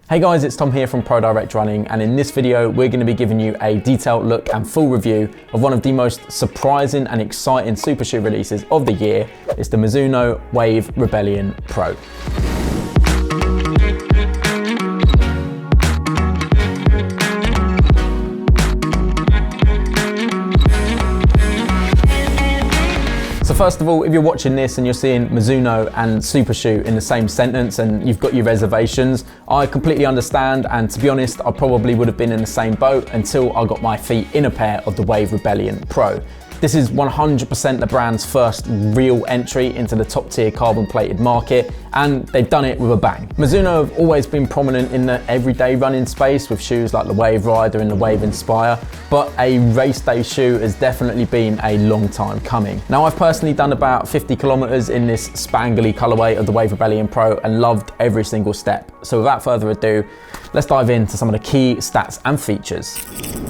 Hey guys, it's Tom here from Pro Direct Running, and in this video we're going to be giving you a detailed look and full review of one of the most surprising and exciting super shoe releases of the year. It's the MIZUNO WAVE REBELLION PRO. So first of all, if you're watching this and you're seeing Mizuno and super shoe in the same sentence and you've got your reservations, I completely understand, and to be honest, I probably would have been in the same boat until I got my feet in a pair of the WAVE REBELLION PRO. This is 100% the brand's first real entry into the top tier carbon plated market, and they've done it with a bang. Mizuno have always been prominent in the everyday running space with shoes like the Wave Rider and the Wave Inspire, but a race day shoe has definitely been a long time coming. Now, I've personally done about 50 kilometers in this spangly colorway of the WAVE REBELLION Pro and loved every single step. So without further ado, let's dive into some of the key stats and features.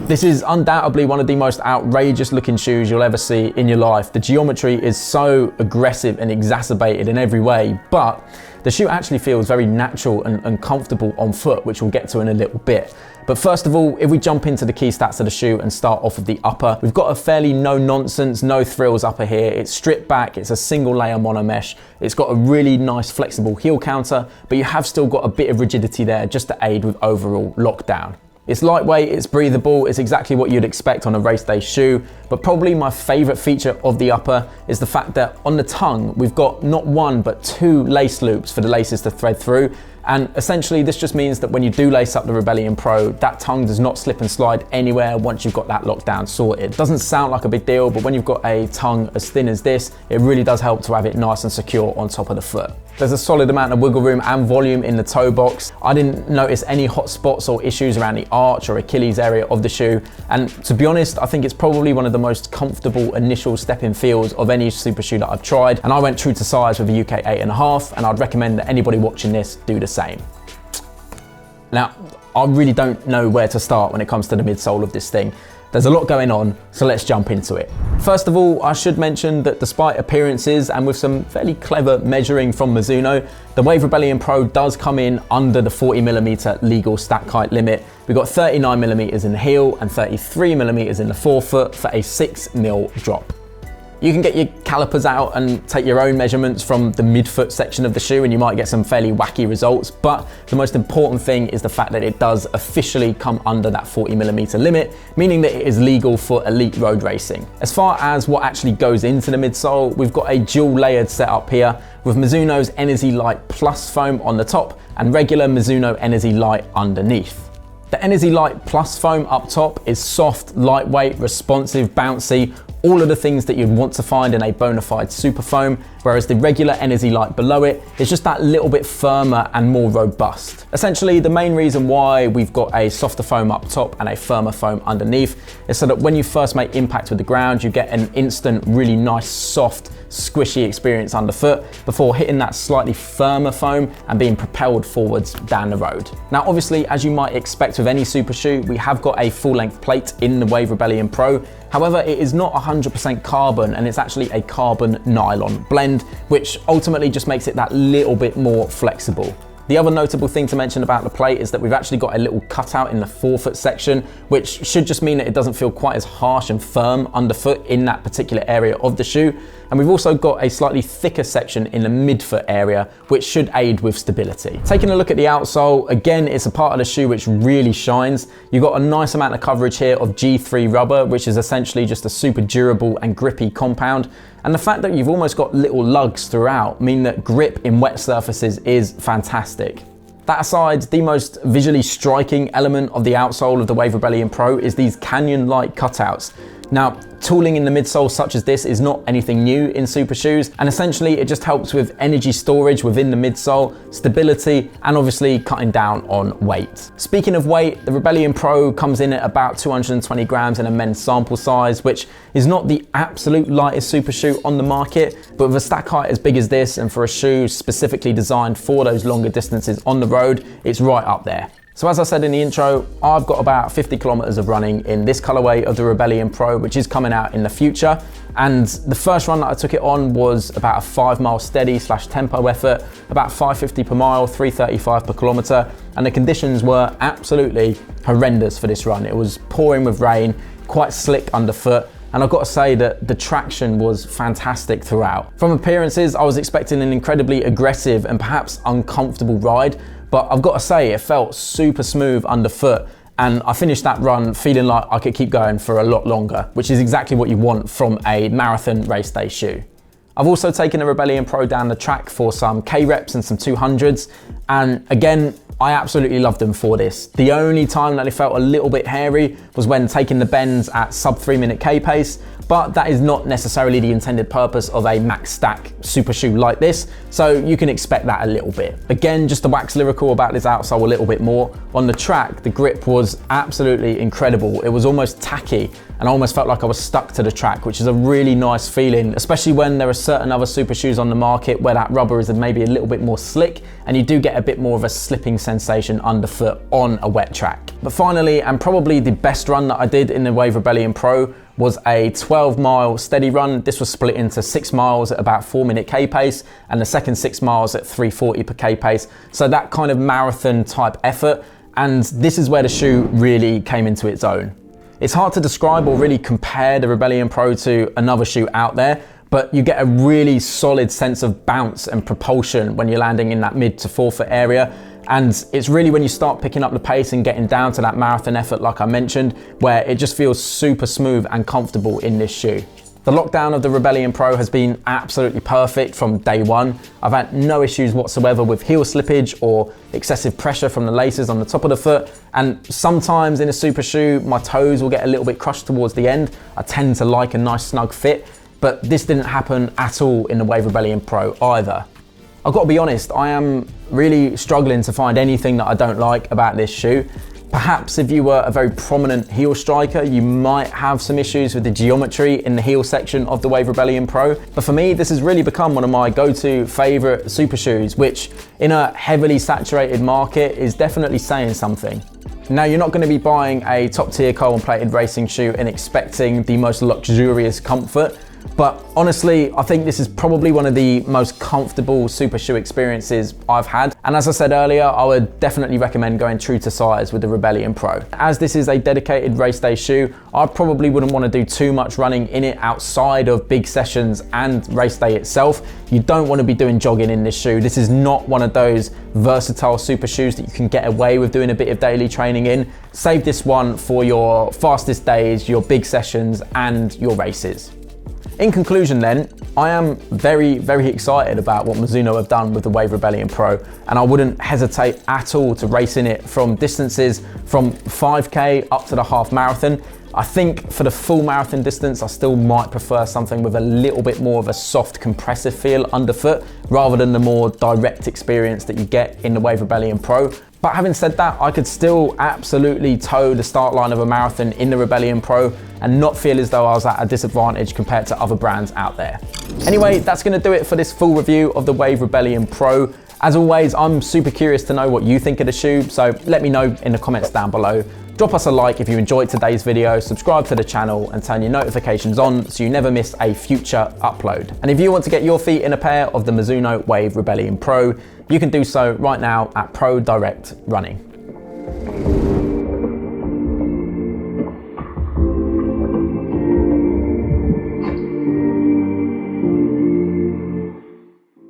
This is undoubtedly one of the most outrageous looking shoes you'll ever see in your life. The geometry is so aggressive and exacerbated in every way, but the shoe actually feels very natural and comfortable on foot, which we'll get to in a little bit. But first of all, if we jump into the key stats of the shoe and start off with the upper, we've got a fairly no nonsense, no frills upper here. It's stripped back, it's a single layer mono mesh. It's got a really nice flexible heel counter, but you have still got a bit of rigidity there just to aid with overall lockdown. It's lightweight, it's breathable, it's exactly what you'd expect on a race day shoe, but probably my favorite feature of the upper is the fact that on the tongue, we've got not one, but two lace loops for the laces to thread through. And essentially this just means that when you do lace up the REBELLION Pro, that tongue does not slip and slide anywhere once you've got that lockdown sorted. It doesn't sound like a big deal, but when you've got a tongue as thin as this, it really does help to have it nice and secure on top of the foot. There's a solid amount of wiggle room and volume in the toe box. I didn't notice any hot spots or issues around the arch or Achilles area of the shoe. And to be honest, I think it's probably one of the most comfortable initial step-in feels of any super shoe that I've tried. And I went true to size with a UK 8.5, and I'd recommend that anybody watching this do the same. Now, I really don't know where to start when it comes to the midsole of this thing. There's a lot going on, so let's jump into it. First of all, I should mention that despite appearances and with some fairly clever measuring from Mizuno, the WAVE REBELLION Pro does come in under the 40mm legal stack height limit. We've got 39mm in the heel and 33mm in the forefoot for a 6mm drop. You can get your calipers out and take your own measurements from the midfoot section of the shoe, and you might get some fairly wacky results, but the most important thing is the fact that it does officially come under that 40mm limit, meaning that it is legal for elite road racing. As far as what actually goes into the midsole, we've got a dual layered setup here with Mizuno's Energy Light Plus foam on the top and regular Mizuno Energy Light underneath. The Energy Light Plus foam up top is soft, lightweight, responsive, bouncy, all of the things that you'd want to find in a bona fide super foam, whereas the regular Energy Light below it is just that little bit firmer and more robust. Essentially, the main reason why we've got a softer foam up top and a firmer foam underneath is so that when you first make impact with the ground, you get an instant, really nice, soft, squishy experience underfoot before hitting that slightly firmer foam and being propelled forwards down the road. Now, obviously, as you might expect with any super shoe, we have got a full-length plate in the WAVE REBELLION Pro. However, it is not 100% carbon, and it's actually a carbon nylon blend, which ultimately just makes it that little bit more flexible. The other notable thing to mention about the plate is that we've actually got a little cutout in the forefoot section, which should just mean that it doesn't feel quite as harsh and firm underfoot in that particular area of the shoe. And we've also got a slightly thicker section in the midfoot area, which should aid with stability. Taking a look at the outsole, again, it's a part of the shoe which really shines. You've got a nice amount of coverage here of G3 rubber, which is essentially just a super durable and grippy compound. And the fact that you've almost got little lugs throughout mean that grip in wet surfaces is fantastic. That aside, the most visually striking element of the outsole of the WAVE REBELLION Pro is these canyon-like cutouts. Now, tooling in the midsole such as this is not anything new in super shoes, and essentially it just helps with energy storage within the midsole, stability, and obviously cutting down on weight. Speaking of weight, the REBELLION Pro comes in at about 220 grams in a men's sample size, which is not the absolute lightest super shoe on the market, but with a stack height as big as this and for a shoe specifically designed for those longer distances on the road, it's right up there. So as I said in the intro, I've got about 50 kilometers of running in this colorway of the Rebellion Pro, which is coming out in the future. And the first run that I took it on was about a 5 mile steady / tempo effort, about 550 per mile, 335 per kilometer. And the conditions were absolutely horrendous for this run. It was pouring with rain, quite slick underfoot. And I've got to say that the traction was fantastic throughout. From appearances, I was expecting an incredibly aggressive and perhaps uncomfortable ride, but I've got to say it felt super smooth underfoot, and I finished that run feeling like I could keep going for a lot longer, which is exactly what you want from a marathon race day shoe. I've also taken a Rebellion Pro down the track for some K reps and some 200s, and again, I absolutely loved them for this. The only time that it felt a little bit hairy was when taking the bends at sub 3 minute K pace, but that is not necessarily the intended purpose of a max stack super shoe like this, so you can expect that a little bit. Again, just to wax lyrical about this outsole a little bit more, on the track, the grip was absolutely incredible. It was almost tacky, and I almost felt like I was stuck to the track, which is a really nice feeling, especially when there are certain other super shoes on the market where that rubber is maybe a little bit more slick, and you do get a bit more of a slipping sensation underfoot on a wet track. But finally, and probably the best run that I did in the Wave Rebellion Pro, was a 12 mile steady run. This was split into 6 miles at about 4 minute K pace, and the second 6 miles at 340 per K pace. So that kind of marathon type effort. And this is where the shoe really came into its own. It's hard to describe or really compare the Rebellion Pro to another shoe out there, but you get a really solid sense of bounce and propulsion when you're landing in that mid to forefoot area. And it's really when you start picking up the pace and getting down to that marathon effort, like I mentioned, where it just feels super smooth and comfortable in this shoe. The lockdown of the Rebellion Pro has been absolutely perfect from day one. I've had no issues whatsoever with heel slippage or excessive pressure from the laces on the top of the foot. And sometimes in a super shoe, my toes will get a little bit crushed towards the end. I tend to like a nice snug fit, but this didn't happen at all in the Wave Rebellion Pro either. I've got to be honest, I am really struggling to find anything that I don't like about this shoe. Perhaps if you were a very prominent heel striker, you might have some issues with the geometry in the heel section of the Wave Rebellion Pro. But for me, this has really become one of my go-to favorite super shoes, which in a heavily saturated market is definitely saying something. Now, you're not going to be buying a top tier carbon-plated racing shoe and expecting the most luxurious comfort. But honestly, I think this is probably one of the most comfortable super shoe experiences I've had. And as I said earlier, I would definitely recommend going true to size with the Rebellion Pro. As this is a dedicated race day shoe, I probably wouldn't want to do too much running in it outside of big sessions and race day itself. You don't want to be doing jogging in this shoe. This is not one of those versatile super shoes that you can get away with doing a bit of daily training in. Save this one for your fastest days, your big sessions, and your races. In conclusion then, I am very, very excited about what Mizuno have done with the Wave Rebellion Pro, and I wouldn't hesitate at all to race in it from distances from 5K up to the half marathon. I think for the full marathon distance, I still might prefer something with a little bit more of a soft compressive feel underfoot rather than the more direct experience that you get in the Wave Rebellion Pro. But having said that, I could still absolutely toe the start line of a marathon in the Rebellion Pro and not feel as though I was at a disadvantage compared to other brands out there. Anyway, that's going to do it for this full review of the Wave Rebellion Pro. As always, I'm super curious to know what you think of the shoe, so let me know in the comments down below. Drop us a like if you enjoyed today's video, subscribe to the channel and turn your notifications on so you never miss a future upload. And if you want to get your feet in a pair of the Mizuno Wave Rebellion Pro, you can do so right now at Pro Direct Running.